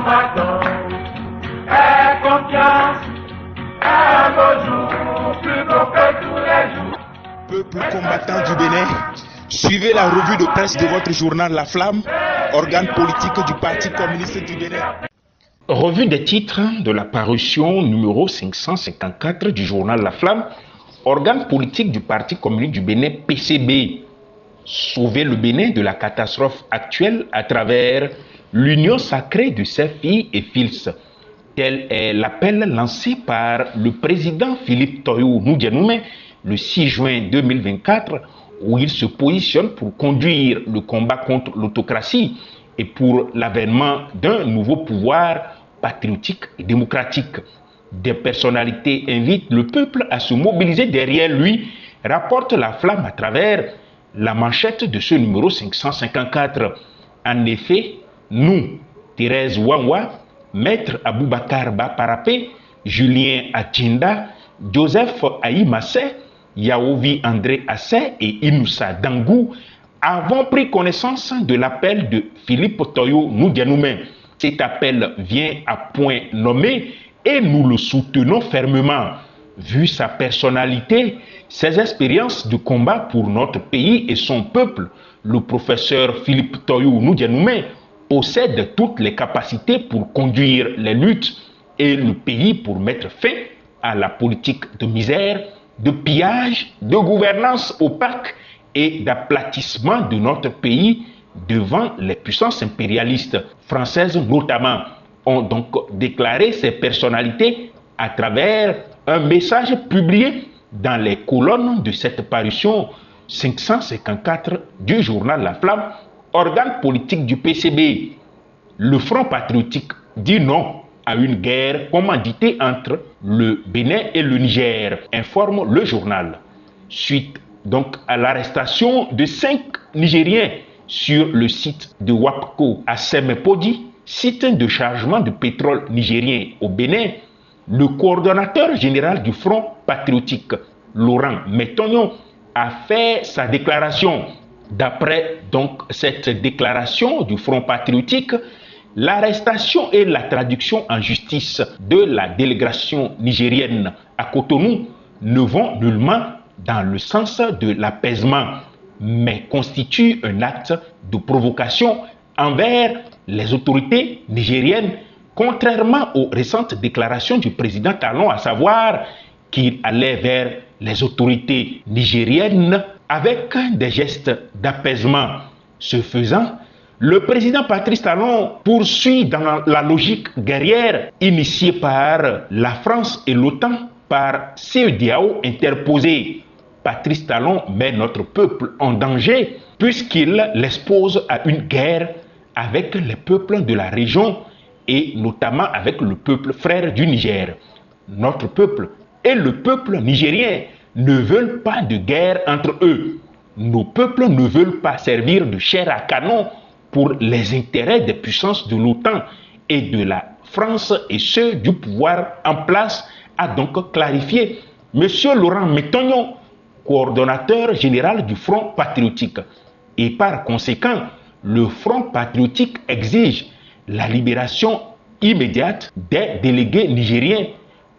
combattant, aie confiance, un beau jour, plus beau que tous les jours. Peuple combattant du Bénin, suivez la revue de presse de votre journal La Flamme, organe politique du Parti communiste du Bénin. Revue des titres de la parution numéro 554 du journal La Flamme, organe politique du Parti communiste du Bénin, PCB. Sauver le Bénin de la catastrophe actuelle à travers l'union sacrée de ses filles et fils. Tel est l'appel lancé par le président Philippe Toyo Noudianoumé le 6 juin 2024, où il se positionne pour conduire le combat contre l'autocratie et pour l'avènement d'un nouveau pouvoir patriotique et démocratique. Des personnalités invitent le peuple à se mobiliser derrière lui, rapporte La Flamme à travers la manchette de ce numéro 554. En effet, nous, Thérèse Wanwa, Maître Aboubakar Baparapé, Julien Achinda, Joseph Aïmassé, Yaovi André Assé et Inoussa Dangou avons pris connaissance de l'appel de Philippe Toyo Noudianoumé. Cet appel vient à point nommé et nous le soutenons fermement. Vu sa personnalité, ses expériences de combat pour notre pays et son peuple, le professeur Philippe Toyo Noudianoumé possède toutes les capacités pour conduire les luttes et le pays pour mettre fin à la politique de misère, de pillage, de gouvernance opaque et d'aplatissement de notre pays devant les puissances impérialistes françaises notamment, ont donc déclaré ces personnalités à travers un message publié dans les colonnes de cette parution 554 du journal La Flamme, organe politique du PCB. Le Front patriotique dit non à une guerre commanditée entre le Bénin et le Niger, informe le journal. Suite donc à l'arrestation de 5 Nigériens sur le site de Wapco à Semepodi, site de chargement de pétrole nigérien au Bénin, le coordonnateur général du Front patriotique, Laurent Metognon, a fait sa déclaration. D'après donc cette déclaration du Front patriotique, l'arrestation et la traduction en justice de la délégation nigérienne à Cotonou ne vont nullement dans le sens de l'apaisement, mais constituent un acte de provocation envers les autorités nigériennes, contrairement aux récentes déclarations du président Talon, à savoir qu'il allait vers les autorités nigériennes avec des gestes d'apaisement. Ce faisant, le président Patrice Talon poursuit dans la logique guerrière initiée par la France et l'OTAN par CEDEAO interposé. Patrice Talon met notre peuple en danger puisqu'il l'expose à une guerre avec les peuples de la région et notamment avec le peuple frère du Niger. Notre peuple et le peuple nigérien ne veulent pas de guerre entre eux. Nos peuples ne veulent pas servir de chair à canon pour les intérêts des puissances de l'OTAN et de la France et ceux du pouvoir en place, a donc clarifié M. Laurent Metognon, coordonnateur général du Front patriotique. Et par conséquent, le Front patriotique exige la libération immédiate des délégués nigériens,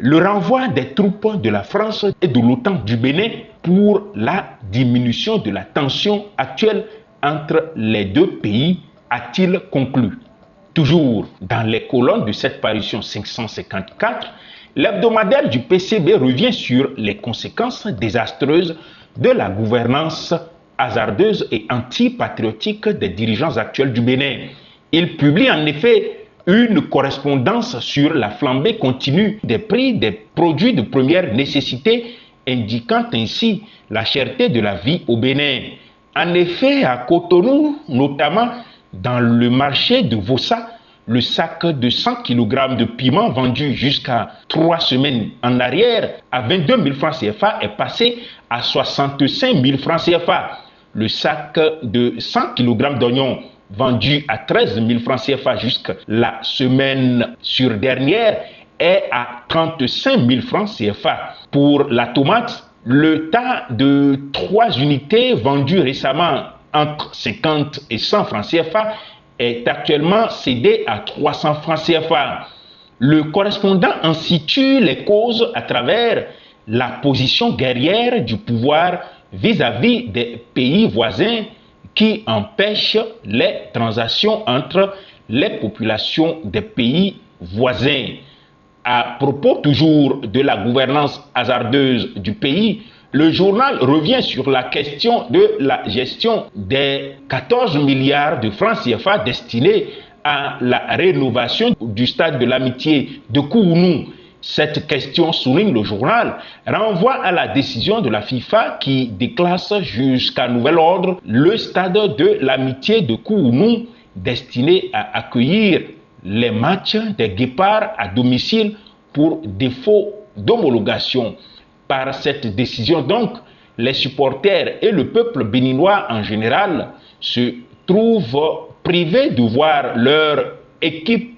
le renvoi des troupes de la France et de l'OTAN du Bénin pour la diminution de la tension actuelle entre les deux pays, a-t-il conclu. Toujours dans les colonnes de cette parution 554, l'hebdomadaire du PCB revient sur les conséquences désastreuses de la gouvernance hasardeuse et antipatriotique des dirigeants actuels du Bénin. Il publie en effet une correspondance sur la flambée continue des prix des produits de première nécessité, indiquant ainsi la cherté de la vie au Bénin. En effet, à Cotonou, notamment dans le marché de Vossa, le sac de 100 kg de piment vendu jusqu'à 3 semaines en arrière à 22 000 francs CFA est passé à 65 000 francs CFA. Le sac de 100 kg d'oignons vendu à 13 000 francs CFA jusqu'à la semaine dernière est à 35 000 francs CFA. Pour la tomate, le tas de 3 unités vendues récemment entre 50 et 100 francs CFA est actuellement cédé à 300 francs CFA. Le correspondant en situe les causes à travers la position guerrière du pouvoir vis-à-vis des pays voisins qui empêchent les transactions entre les populations des pays voisins. À propos toujours de la gouvernance hasardeuse du pays, le journal revient sur la question de la gestion des 14 milliards de francs CFA destinés à la rénovation du stade de l'amitié de Kounou. Cette question, souligne le journal, renvoie à la décision de la FIFA qui déclasse jusqu'à nouvel ordre le stade de l'amitié de Kounou destiné à accueillir les matchs des Guépards à domicile pour défaut d'homologation. Par cette décision donc, les supporters et le peuple béninois en général se trouvent privés de voir leur équipe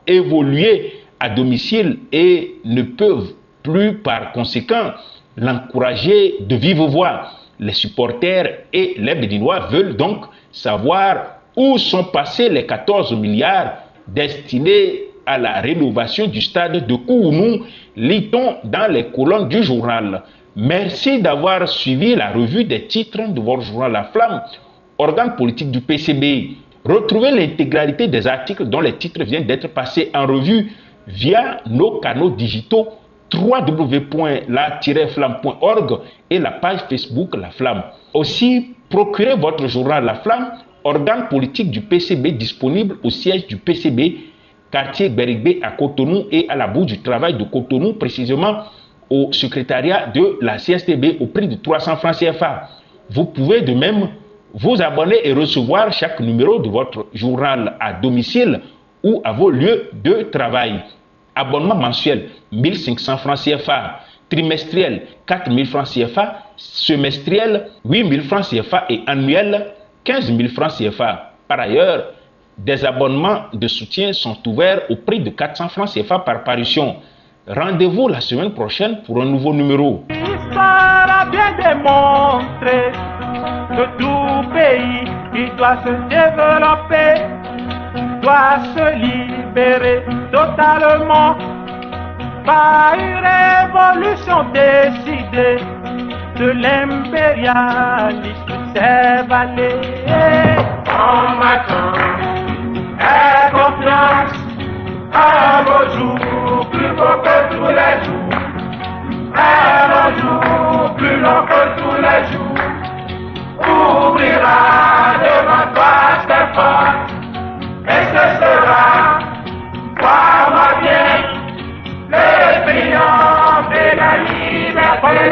évoluer à domicile et ne peuvent plus par conséquent l'encourager de vive voix. Les supporters et les Béninois veulent donc savoir où sont passés les 14 milliards destinés à la rénovation du stade de Kounou, lit-on dans les colonnes du journal. Merci d'avoir suivi la revue des titres de votre journal La Flamme, organe politique du PCB. Retrouvez l'intégralité des articles dont les titres viennent d'être passés en revue via nos canaux digitaux www.la-flamme.org et la page Facebook La Flamme. Aussi, procurez votre journal La Flamme, organe politique du PCB disponible au siège du PCB, quartier Berigbe à Cotonou et à la bourse du travail de Cotonou, précisément au secrétariat de la CSTB au prix de 300 francs CFA. Vous pouvez de même vous abonner et recevoir chaque numéro de votre journal à domicile ou à vos lieux de travail. Abonnement mensuel 1500 francs CFA, trimestriel 4000 francs CFA, semestriel 8000 francs CFA et annuel 15 000 francs CFA. Par ailleurs, des abonnements de soutien sont ouverts au prix de 400 francs CFA par parution. Rendez-vous la semaine prochaine pour un nouveau numéro. L'histoire a bien démontré que tout pays qui doit se développer doit se libérer totalement par une révolution décidée de l'impérialisme s'est vallée. On m'attend, aie confiance, à vos jours, plus beau que tous les jours, à vos jours, plus long que tous les jours, ouvrira devant toi ses portes, et ce sera, crois-moi bien, le triomphe de la liberté.